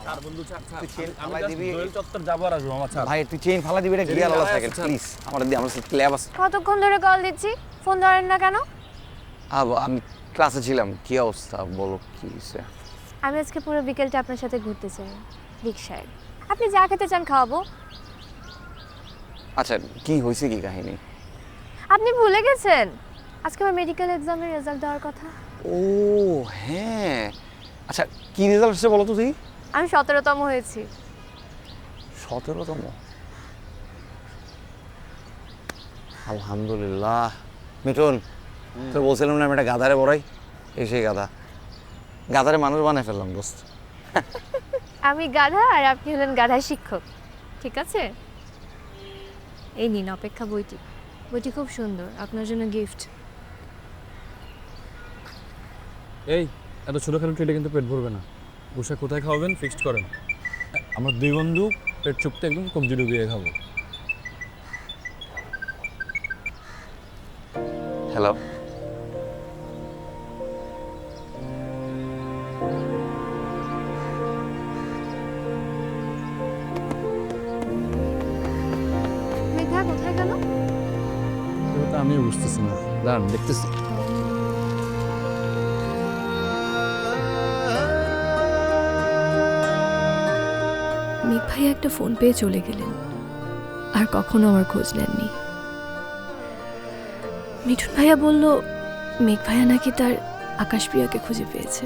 ছাড় বন্ধু ছাড় ছাড় তুই চেন আমি ফালাই দিবি। দোয়েল চত্বর যাবো আর আসবো আমার ছাড় ভাই তুই চেইন ফালা দিবি, এটা গিয়ার আলা থাকে প্লিজ আমার দিয়ে আমার সাথে ল্যাব আছে। কতক্ষণ ধরে কল দিচ্ছি, ফোন ধরেন না কেন? আমি ক্লাসে ছিলাম। কি অবস্থা বলো, কি হয়েছে? আমি আজকে পুরো বিকেলটা আপনার সাথে ঘুরতে চাই রিক্সায়। আপনি যা খেতে চান খাওয়াবো। আচ্ছা কি হয়েছে, কি কাহিনী? আপনি ভুলে গেছেন আজকে আমার মেডিকেল এক্সামের রেজাল্ট দেওয়ার কথা। ও হ্যাঁ, আচ্ছা কি রেজাল্ট এসেছে বলো তো তুই? আমি 17তম হয়েছি। 17তম? আলহামদুলিল্লাহ। মিঠুন তোর বলছিলাম না আমি একটা গাধারে বড়াই, এই সেই গাধা। গাধারে মানুষ বানায় ফেললাম দোস্ত। আমি গাধা আর আপনি হলেন গাধার শিক্ষক, ঠিক আছে? এই নিন অপেক্ষা বইটি। বইটি খুব সুন্দর, আপনার জন্য গিফট। এই এত ছোটখাটো ট্রিটে কিন্তু পেট ভরবে না। বসে কোথায় খাওয়াবেন ফিক্সড করেন। আমরা দুই বন্ধু পেট চুপতে একদম কবজি ডুবিয়ে খাবো। হ্যালো, মেঘা কোথায় গেল? এটা আমিও বুঝতেছি না, দাঁড়ান দেখতেছি। মেঘ ভাইয়া একটা ফোন পেয়ে চলে গেলেন, আর কখনো আমার খোঁজ নেননি। মিঠুন ভাইয়া বলল মেঘ ভাইয়া নাকি তার আকাশপ্রিয়াকে খুঁজে পেয়েছে।